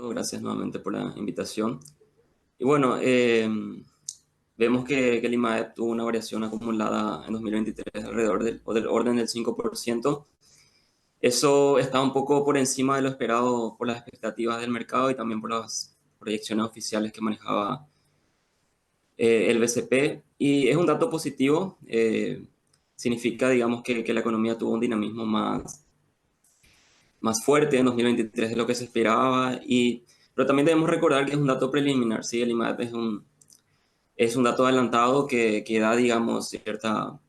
Gracias nuevamente por la invitación. Y bueno, vemos que el IMAEP tuvo una variación acumulada en 2023 alrededor del orden del 5%. Eso está un poco por encima de lo esperado por las expectativas del mercado y también por las proyecciones oficiales que manejaba el BCP. Y es un dato positivo. Significa, digamos, que la economía tuvo un dinamismo más fuerte en 2023 de lo que se esperaba. Pero también debemos recordar que es un dato preliminar, ¿sí? El IMAEP es un dato adelantado que da, digamos, cierta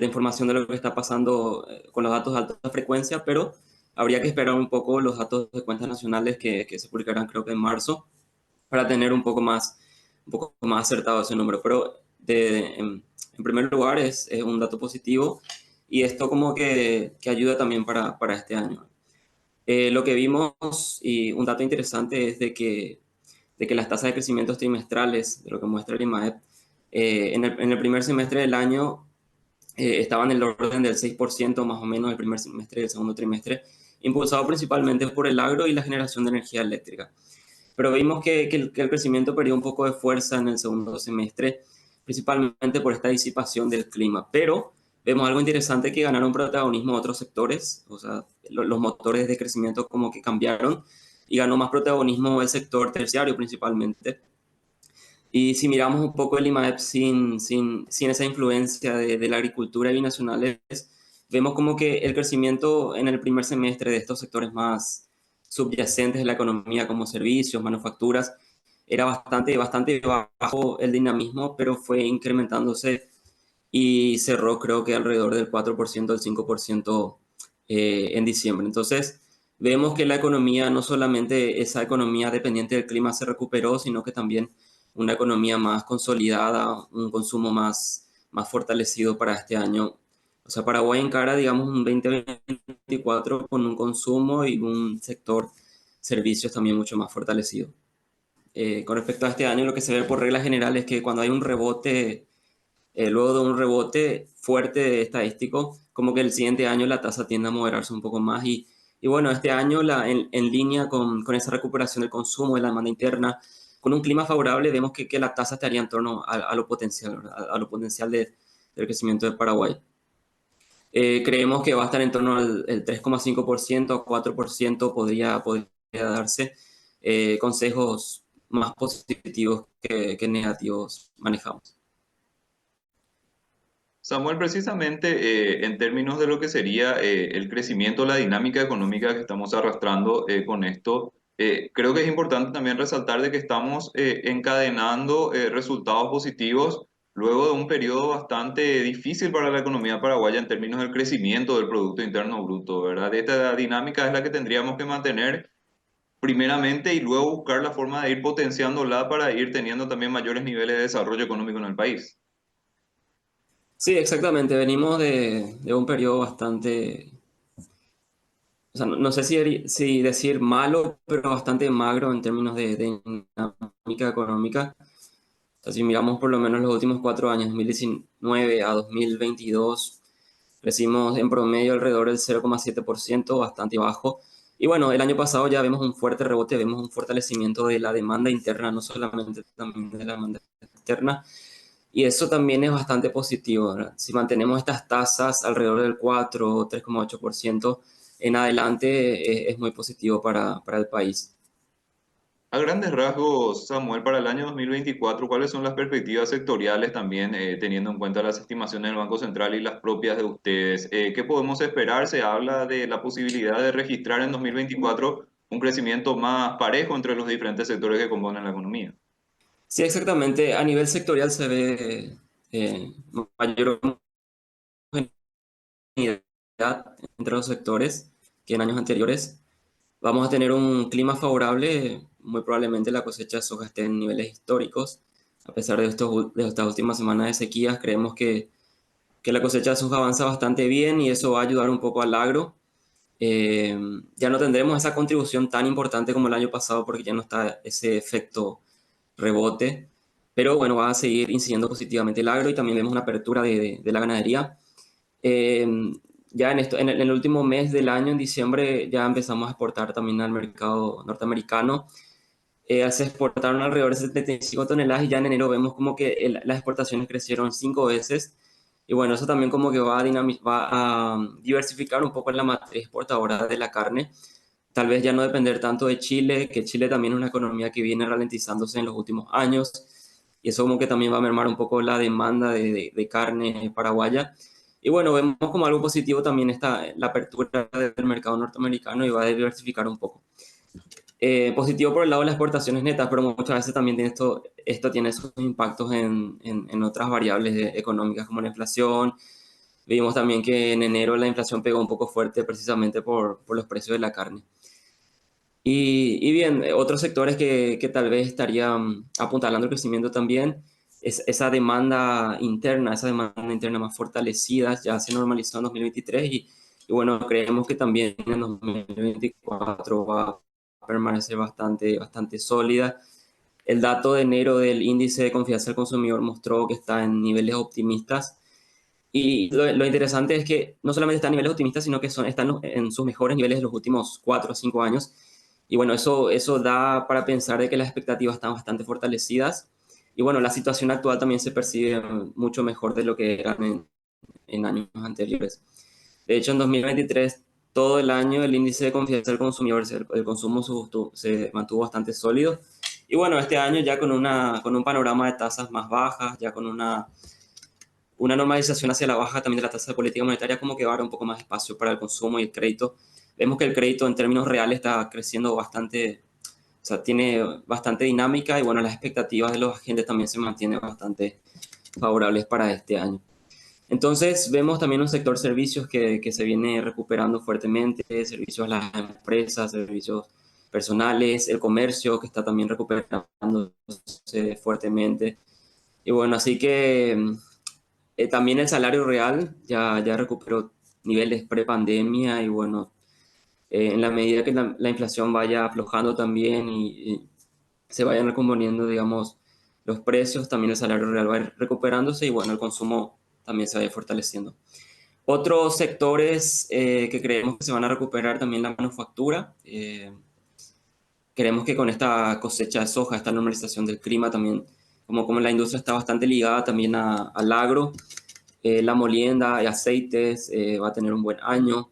información de lo que está pasando con los datos de alta frecuencia, pero habría que esperar un poco los datos de cuentas nacionales que se publicarán creo que en marzo para tener un poco más acertado ese número. Pero en primer lugar es un dato positivo y esto como que ayuda también para este año. Lo que vimos y un dato interesante es de que las tasas de crecimiento trimestrales, de lo que muestra el IMAEP, en el primer semestre del año estaban en el orden del 6% más o menos el primer semestre y el segundo trimestre, impulsado principalmente por el agro y la generación de energía eléctrica. Pero vimos que el crecimiento perdió un poco de fuerza en el segundo semestre, principalmente por esta disipación del clima. Pero vemos algo interesante que ganaron protagonismo otros sectores, o sea, los motores de crecimiento como que cambiaron y ganó más protagonismo el sector terciario principalmente. Y si miramos un poco el IMAEP sin esa influencia de la agricultura y binacionales, vemos como que el crecimiento en el primer semestre de estos sectores más subyacentes de la economía, como servicios, manufacturas, era bastante bajo el dinamismo, pero fue incrementándose y cerró creo que alrededor del 4%, del 5% en diciembre. Entonces, vemos que la economía, no solamente esa economía dependiente del clima se recuperó, sino que también una economía más consolidada, un consumo más fortalecido para este año. O sea, Paraguay encara, digamos, un 2024 con un consumo y un sector servicios también mucho más fortalecido. Con respecto a este año, lo que se ve por regla general es que cuando hay un rebote luego de un rebote fuerte estadístico, como que el siguiente año la tasa tiende a moderarse un poco más y bueno, este año en línea con esa recuperación del consumo, de la demanda interna, con un clima favorable, vemos que la tasa estaría en torno a lo potencial, ¿verdad? A lo potencial del crecimiento de Paraguay. Creemos que va a estar en torno al el 3,5%, 4% podría darse. Consejos más positivos que negativos manejamos. Samuel, precisamente en términos de lo que sería el crecimiento, la dinámica económica que estamos arrastrando con esto, creo que es importante también resaltar de que estamos encadenando resultados positivos luego de un periodo bastante difícil para la economía paraguaya en términos del crecimiento del Producto Interno Bruto, ¿verdad? Esta dinámica es la que tendríamos que mantener primeramente y luego buscar la forma de ir potenciándola para ir teniendo también mayores niveles de desarrollo económico en el país. Sí, exactamente. Venimos de un periodo bastante, o sea, no sé si decir malo, pero bastante magro en términos de dinámica económica. O sea, si miramos por lo menos los últimos 4 años, 2019 a 2022, crecimos en promedio alrededor del 0,7%, bastante bajo. Y bueno, el año pasado ya vemos un fuerte rebote, vemos un fortalecimiento de la demanda interna, no solamente también de la demanda externa. Y eso también es bastante positivo, ¿verdad? Si mantenemos estas tasas alrededor del 4 o 3,8% en adelante, es muy positivo para el país. A grandes rasgos, Samuel, para el año 2024, ¿cuáles son las perspectivas sectoriales también, teniendo en cuenta las estimaciones del Banco Central y las propias de ustedes? ¿Qué podemos esperar? Se habla de la posibilidad de registrar en 2024 un crecimiento más parejo entre los diferentes sectores que componen la economía. Sí, exactamente. A nivel sectorial se ve mayor homogeneidad entre los sectores que en años anteriores. Vamos a tener un clima favorable, muy probablemente la cosecha de soja esté en niveles históricos. A pesar de estas últimas semanas de sequías, creemos que la cosecha de soja avanza bastante bien y eso va a ayudar un poco al agro. Eh, ya no tendremos esa contribución tan importante como el año pasado porque ya no está ese efecto rebote, pero bueno, va a seguir incidiendo positivamente el agro y también vemos una apertura de la ganadería. Eh, ya en el último mes del año, en diciembre, ya empezamos a exportar también al mercado norteamericano se exportaron alrededor de 75 toneladas y ya en enero vemos como que las exportaciones crecieron 5 veces. Y bueno, eso también como que va a diversificar un poco la matriz exportadora de la carne. Tal vez ya no depender tanto de Chile, que Chile también es una economía que viene ralentizándose en los últimos años. Y eso como que también va a mermar un poco la demanda de carne paraguaya. Y bueno, vemos como algo positivo también la apertura del mercado norteamericano y va a diversificar un poco. Positivo por el lado de las exportaciones netas, pero muchas veces también esto tiene sus impactos en otras variables económicas como la inflación. Vimos también que en enero la inflación pegó un poco fuerte precisamente por los precios de la carne. Y bien, otros sectores que tal vez estarían apuntalando el crecimiento también, es esa demanda interna más fortalecida, ya se normalizó en 2023 y bueno, creemos que también en 2024 va a permanecer bastante sólida. El dato de enero del índice de confianza del consumidor mostró que está en niveles optimistas y lo interesante es que no solamente está a niveles optimistas, sino que están en sus mejores niveles de los últimos 4 o 5 años. Y bueno, eso da para pensar de que las expectativas están bastante fortalecidas. Y bueno, la situación actual también se percibe mucho mejor de lo que eran en años anteriores. De hecho, en 2023, todo el año, el índice de confianza del consumidor, el consumo se mantuvo bastante sólido. Y bueno, este año ya con un panorama de tasas más bajas, ya con una normalización hacia la baja también de la tasa de política monetaria, como que va a haber un poco más de espacio para el consumo y el crédito. Vemos que el crédito en términos reales está creciendo bastante, o sea, tiene bastante dinámica y bueno, las expectativas de los agentes también se mantienen bastante favorables para este año. Entonces vemos también un sector servicios que se viene recuperando fuertemente, servicios a las empresas, servicios personales, el comercio que está también recuperándose fuertemente. Y bueno, así que también el salario real ya recuperó niveles pre-pandemia y bueno, en la medida que la inflación vaya aflojando también y se vayan recomponiendo, digamos, los precios, también el salario real va a ir recuperándose y bueno, el consumo también se va a ir fortaleciendo. Otros sectores que creemos que se van a recuperar también la manufactura. Creemos que con esta cosecha de soja, esta normalización del clima también, como la industria está bastante ligada también al agro, la molienda y aceites va a tener un buen año.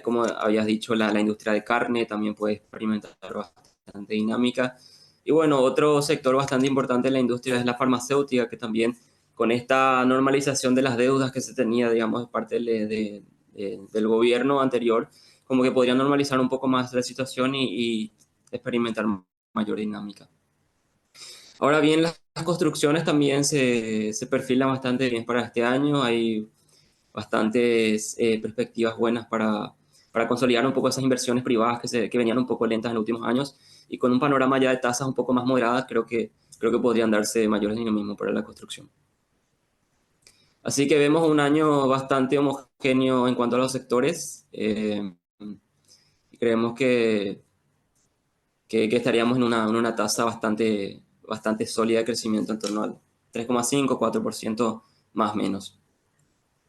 Como habías dicho, la industria de carne también puede experimentar bastante dinámica. Y bueno, otro sector bastante importante en la industria es la farmacéutica, que también con esta normalización de las deudas que se tenía, digamos, de parte del gobierno anterior, como que podría normalizar un poco más la situación y experimentar mayor dinámica. Ahora bien, las construcciones también se perfilan bastante bien para este año. Hay bastantes perspectivas buenas para consolidar un poco esas inversiones privadas que venían un poco lentas en los últimos años y con un panorama ya de tasas un poco más moderadas, creo que podrían darse mayores dinamismo para la construcción. Así que vemos un año bastante homogéneo en cuanto a los sectores y creemos que estaríamos en una tasa bastante sólida de crecimiento en torno al 3,5-4% más o menos.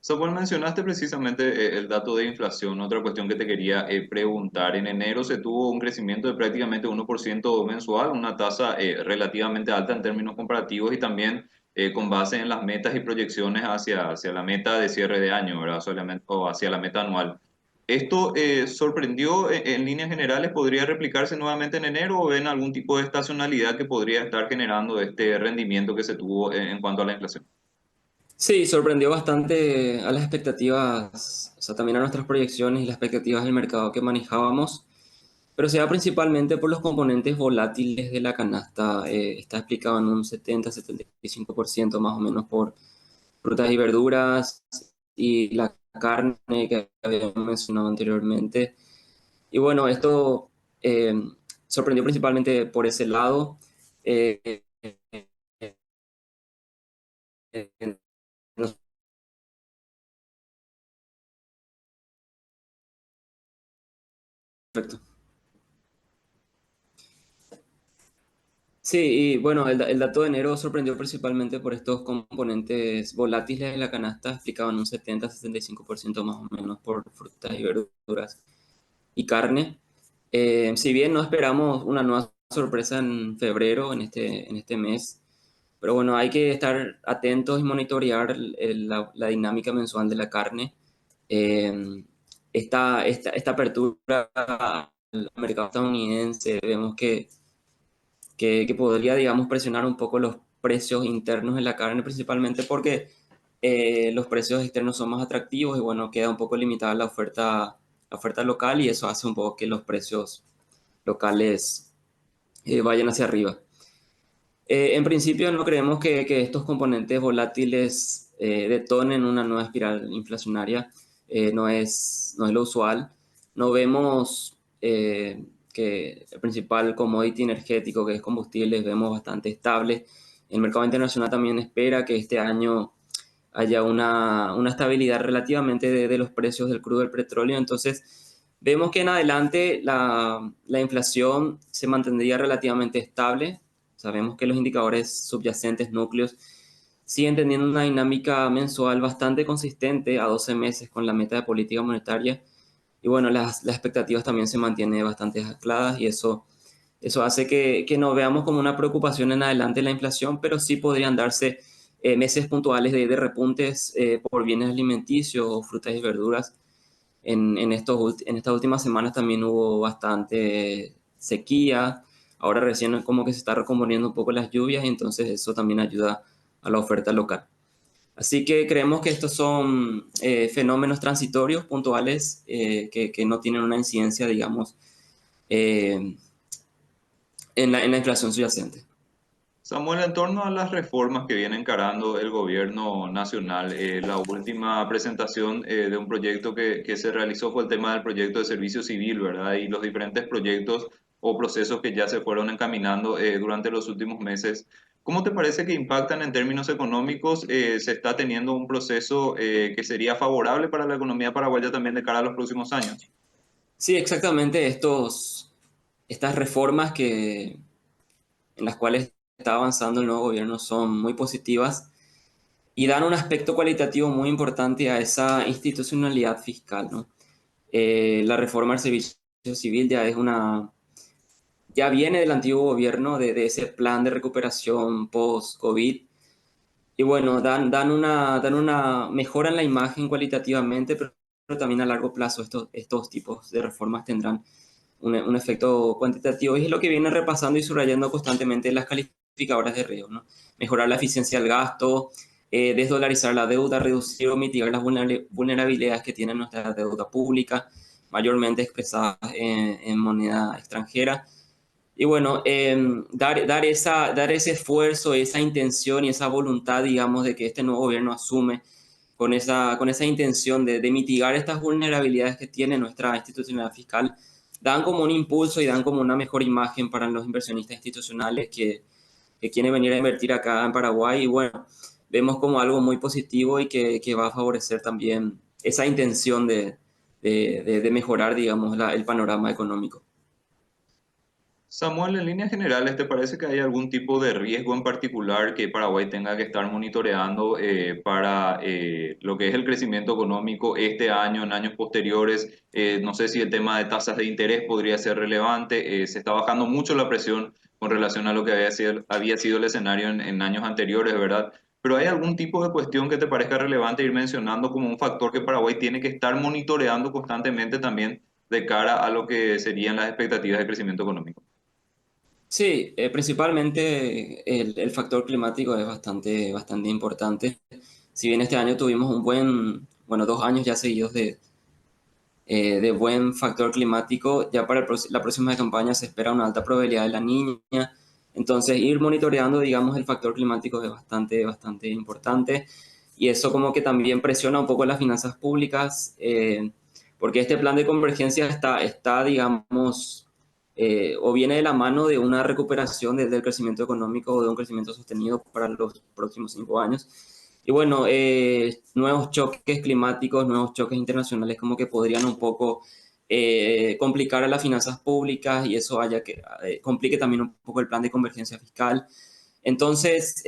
Samuel, mencionaste precisamente el dato de inflación. Otra cuestión que te quería preguntar. En enero se tuvo un crecimiento de prácticamente 1% mensual, una tasa relativamente alta en términos comparativos y también con base en las metas y proyecciones hacia la meta de cierre de año, ¿verdad? O hacia la meta anual. ¿Esto sorprendió en líneas generales? ¿Podría replicarse nuevamente en enero o ven algún tipo de estacionalidad que podría estar generando este rendimiento que se tuvo en cuanto a la inflación? Sí, sorprendió bastante a las expectativas, o sea, también a nuestras proyecciones y las expectativas del mercado que manejábamos, pero se da principalmente por los componentes volátiles de la canasta. Está explicado en un 70-75% más o menos por frutas y verduras y la carne que había mencionado anteriormente. Y bueno, esto eh, sorprendió principalmente por ese lado. Eh, eh, no- Perfecto. Sí, y bueno, el dato de enero sorprendió principalmente por estos componentes volátiles de la canasta, explicaban un 70-75% más o menos por frutas y verduras y carne. Si bien no esperamos una nueva sorpresa en febrero, en este mes. Pero bueno, hay que estar atentos y monitorear la dinámica mensual de la carne. Eh, esta apertura al mercado estadounidense, vemos que podría, digamos, presionar un poco los precios internos de la carne, principalmente porque los precios externos son más atractivos y bueno, queda un poco limitada la oferta local y eso hace un poco que los precios locales vayan hacia arriba. En principio no creemos que estos componentes volátiles detonen una nueva espiral inflacionaria. No es lo usual. No vemos que el principal commodity energético, que es combustible, vemos bastante estable. El mercado internacional también espera que este año haya una estabilidad relativamente de los precios del crudo del petróleo. Entonces, vemos que en adelante la inflación se mantendría relativamente estable. Sabemos que los indicadores subyacentes núcleos siguen teniendo una dinámica mensual bastante consistente a 12 meses con la meta de política monetaria. Y bueno, las expectativas también se mantienen bastante ancladas y eso hace que no veamos como una preocupación en adelante la inflación, pero sí podrían darse meses puntuales de repuntes por bienes alimenticios o frutas y verduras. En estas últimas semanas también hubo bastante sequía. Ahora recién como que se está recomponiendo un poco las lluvias y entonces eso también ayuda a la oferta local. Así que creemos que estos son fenómenos transitorios, puntuales, que no tienen una incidencia, digamos, eh, en la inflación subyacente. Samuel, en torno a las reformas que viene encarando el gobierno nacional, la última presentación de un proyecto que se realizó fue el tema del proyecto de servicio civil, ¿verdad? Y los diferentes proyectos o procesos que ya se fueron encaminando durante los últimos meses. ¿Cómo te parece que impactan en términos económicos? ¿Se está teniendo un proceso que sería favorable para la economía paraguaya también de cara a los próximos años? Sí, exactamente estas reformas en las cuales está avanzando el nuevo gobierno son muy positivas y dan un aspecto cualitativo muy importante a esa institucionalidad fiscal, ¿no? La reforma del servicio civil ya viene del antiguo gobierno, de ese plan de recuperación post-COVID. Y bueno, mejoran la imagen cualitativamente, pero también a largo plazo estos tipos de reformas tendrán un efecto cuantitativo y es lo que viene repasando y subrayando constantemente las calificadoras de riesgo, ¿no? Mejorar la eficiencia del gasto, desdolarizar la deuda, reducir o mitigar las vulnerabilidades que tiene nuestra deuda pública, mayormente expresadas en moneda extranjera. Y bueno, dar ese esfuerzo, esa intención y esa voluntad, digamos, de que este nuevo gobierno asume con esa intención de mitigar estas vulnerabilidades que tiene nuestra institucionalidad fiscal, dan como un impulso y dan como una mejor imagen para los inversionistas institucionales que quieren venir a invertir acá en Paraguay. Y bueno, vemos como algo muy positivo y que va a favorecer también esa intención de mejorar, digamos, el panorama económico. Samuel, en líneas generales, ¿te parece que hay algún tipo de riesgo en particular que Paraguay tenga que estar monitoreando para lo que es el crecimiento económico este año, en años posteriores? No sé si el tema de tasas de interés podría ser relevante. Se está bajando mucho la presión con relación a lo que había sido el escenario en años anteriores, ¿verdad? Pero ¿hay algún tipo de cuestión que te parezca relevante ir mencionando como un factor que Paraguay tiene que estar monitoreando constantemente también de cara a lo que serían las expectativas de crecimiento económico? Sí, principalmente el factor climático es bastante importante. Si bien este año tuvimos bueno, 2 años ya seguidos de buen factor climático, ya para la próxima campaña se espera una alta probabilidad de la niña. Entonces, ir monitoreando, digamos, el factor climático es bastante importante. Y eso como que también presiona un poco las finanzas públicas, porque este plan de convergencia digamos, o viene de la mano de una recuperación del crecimiento económico o de un crecimiento sostenido para los próximos 5 años. Y bueno, nuevos choques climáticos, nuevos choques internacionales como que podrían un poco complicar a las finanzas públicas y eso complique también un poco el plan de convergencia fiscal. Entonces,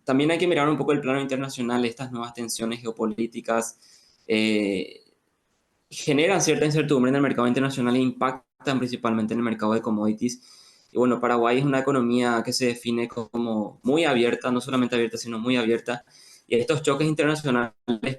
también hay que mirar un poco el plano internacional. Estas nuevas tensiones geopolíticas eh, generan cierta incertidumbre en el mercado internacional e impactan principalmente en el mercado de commodities. Y bueno, Paraguay es una economía que se define como muy abierta, no solamente abierta, sino muy abierta. Y estos choques internacionales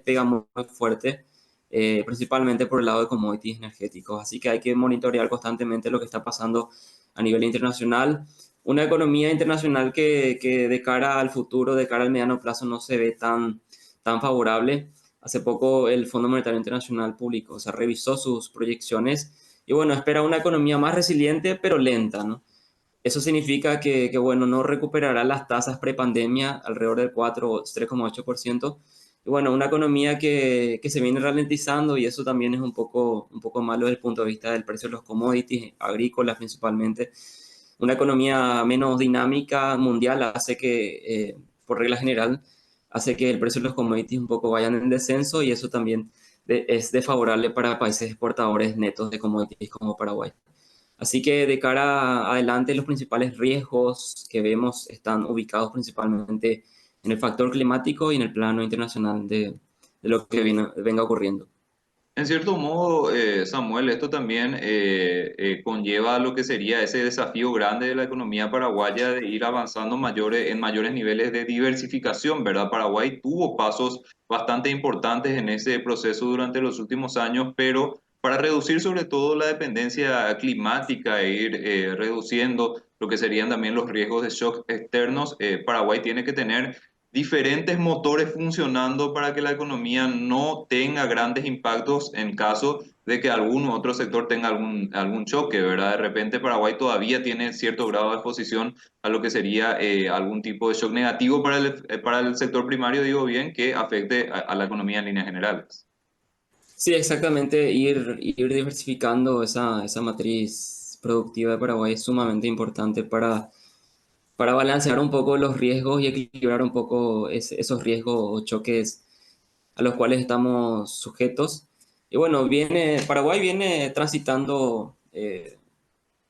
pegan muy fuerte, principalmente por el lado de commodities energéticos. Así que hay que monitorear constantemente lo que está pasando a nivel internacional. Una economía internacional que de cara al futuro, de cara al mediano plazo, no se ve tan favorable. Hace poco el Fondo Monetario Internacional publicó, o sea, revisó sus proyecciones y bueno, espera una economía más resiliente, pero lenta, ¿no? Eso significa bueno, no recuperará las tasas prepandemia alrededor del 4 o 3,8%. Y bueno, una economía que se viene ralentizando y eso también es un poco malo desde el punto de vista del precio de los commodities agrícolas principalmente. Una economía menos dinámica mundial hace por regla general, hace que el precio de los commodities un poco vayan en descenso y eso también es desfavorable para países exportadores netos de commodities como Paraguay. Así que de cara adelante, los principales riesgos que vemos están ubicados principalmente en el factor climático y en el plano internacional de lo que venga ocurriendo. En cierto modo, Samuel, esto también conlleva lo que sería ese desafío grande de la economía paraguaya de ir avanzando en mayores niveles de diversificación, ¿verdad? Paraguay tuvo pasos bastante importantes en ese proceso durante los últimos años, pero para reducir sobre todo la dependencia climática e ir reduciendo lo que serían también los riesgos de shock externos, Paraguay tiene que tener diferentes motores funcionando para que la economía no tenga grandes impactos en caso de que algún otro sector tenga algún choque, ¿verdad? De repente Paraguay todavía tiene cierto grado de exposición a lo que sería algún tipo de shock negativo para el sector primario, digo bien, que afecte a la economía en líneas generales. Sí, exactamente, ir diversificando esa matriz productiva de Paraguay es sumamente importante para balancear un poco los riesgos y equilibrar un poco esos riesgos o choques a los cuales estamos sujetos. Y bueno, Paraguay viene transitando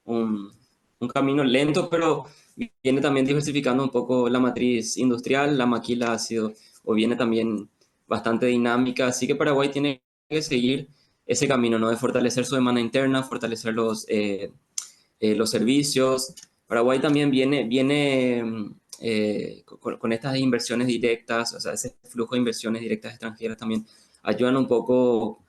un, un camino lento, pero viene también diversificando un poco la matriz industrial, la maquila ha sido o viene también bastante dinámica, así que Paraguay tiene que seguir ese camino, ¿no? De fortalecer su demanda interna, fortalecer los servicios. Paraguay también viene con estas inversiones directas, o sea, ese flujo de inversiones directas extranjeras también ayudan un poco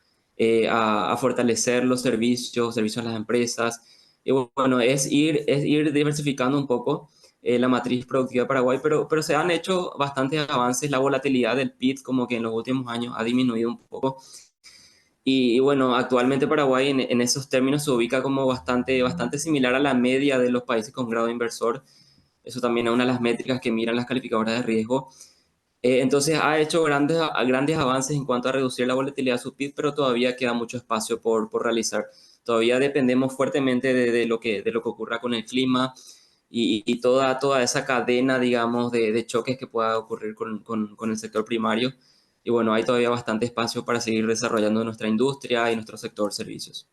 a fortalecer los servicios a las empresas. Y bueno, es ir diversificando un poco la matriz productiva de Paraguay, pero se han hecho bastantes avances. La volatilidad del PIB como que en los últimos años ha disminuido un poco. Y bueno, actualmente Paraguay en esos términos se ubica como bastante similar a la media de los países con grado inversor. Eso también es una de las métricas que miran las calificadoras de riesgo. Entonces ha hecho grandes avances en cuanto a reducir la volatilidad de su PIB, pero todavía queda mucho espacio por realizar. Todavía dependemos fuertemente de lo que ocurra con el clima y toda esa cadena, digamos, de choques que pueda ocurrir con el sector primario. Y bueno, hay todavía bastante espacio para seguir desarrollando nuestra industria y nuestro sector servicios.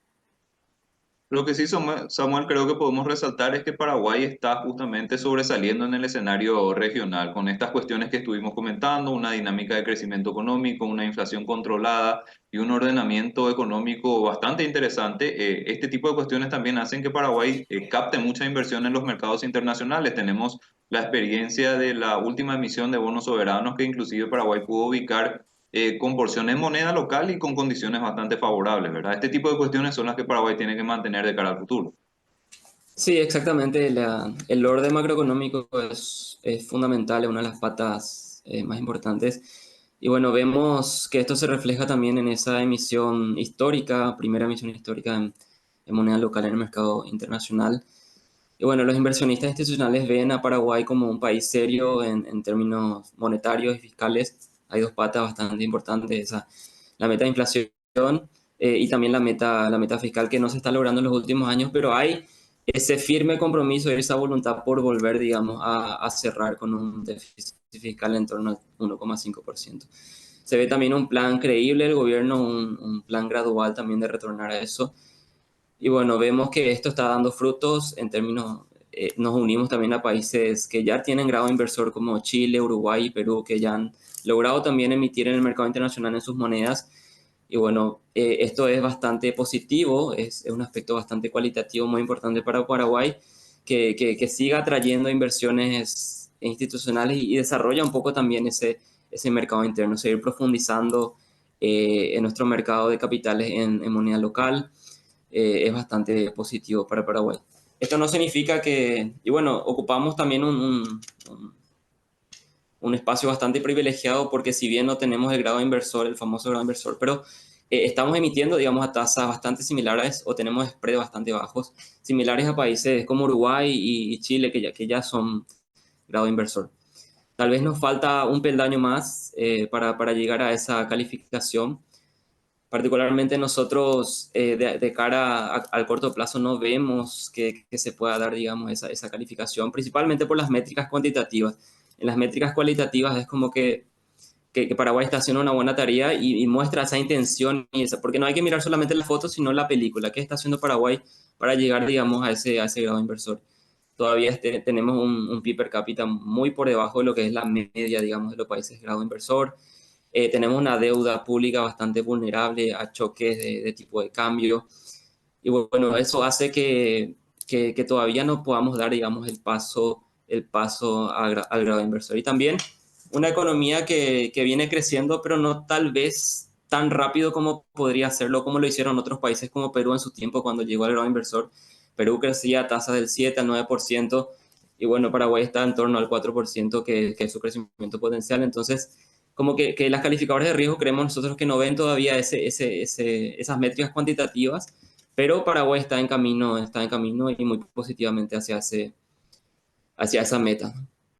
Lo que sí, Samuel, creo que podemos resaltar es que Paraguay está justamente sobresaliendo en el escenario regional con estas cuestiones que estuvimos comentando, una dinámica de crecimiento económico, una inflación controlada y un ordenamiento económico bastante interesante. Este tipo de cuestiones también hacen que Paraguay capte mucha inversión en los mercados internacionales. Tenemos la experiencia de la última emisión de bonos soberanos que inclusive Paraguay pudo ubicar con porción en moneda local y con condiciones bastante favorables, ¿verdad? Este tipo de cuestiones son las que Paraguay tiene que mantener de cara al futuro. Sí, exactamente. El orden macroeconómico es fundamental, es una de las patas más importantes. Y bueno, vemos que esto se refleja también en esa emisión histórica, primera emisión histórica en moneda local en el mercado internacional. Y bueno, los inversionistas institucionales ven a Paraguay como un país serio en términos monetarios y fiscales. Hay dos patas bastante importantes, la meta de inflación y también la meta fiscal que no se está logrando en los últimos años, pero hay ese firme compromiso y esa voluntad por volver, digamos, a cerrar con un déficit fiscal en torno al 1,5%. Se ve también un plan creíble del gobierno, un plan gradual también de retornar a eso. Y bueno, vemos que esto está dando frutos en términos, nos unimos también a países que ya tienen grado inversor como Chile, Uruguay y Perú, que ya han logrado también emitir en el mercado internacional en sus monedas. Y bueno, esto es bastante positivo, es un aspecto bastante cualitativo muy importante para Paraguay. que siga atrayendo inversiones institucionales y desarrolla un poco también ese mercado interno, seguir profundizando en nuestro mercado de capitales en moneda local, es bastante positivo para Paraguay. Esto no significa que, y bueno, ocupamos también un espacio bastante privilegiado porque si bien no tenemos el grado inversor, el famoso grado inversor, pero estamos emitiendo, digamos, a tasas bastante similares o tenemos spreads bastante bajos, similares a países como Uruguay y Chile, que ya son grado inversor. Tal vez nos falta un peldaño más para llegar a esa calificación. Particularmente nosotros, de cara al corto plazo, no vemos que se pueda dar, digamos, esa calificación, principalmente por las métricas cuantitativas. En las métricas cualitativas es como que Paraguay está haciendo una buena tarea y muestra esa intención, porque no hay que mirar solamente la foto, sino la película. ¿Qué está haciendo Paraguay para llegar, digamos, a ese grado inversor? Todavía tenemos un PIB per cápita muy por debajo de lo que es la media, digamos, de los países grado inversor. Tenemos una deuda pública bastante vulnerable a choques de tipo de cambio. Y bueno, eso hace que todavía no podamos dar, digamos, el paso al grado inversor. Y también una economía que viene creciendo, pero no tal vez tan rápido como podría hacerlo, como lo hicieron otros países como Perú en su tiempo cuando llegó al grado inversor. Perú crecía a tasas del 7 al 9%, y bueno, Paraguay está en torno al 4%, que es su crecimiento potencial. Entonces, como que las calificadoras de riesgo creemos nosotros que no ven todavía esas métricas cuantitativas, pero Paraguay está en camino y muy positivamente hacia esa meta.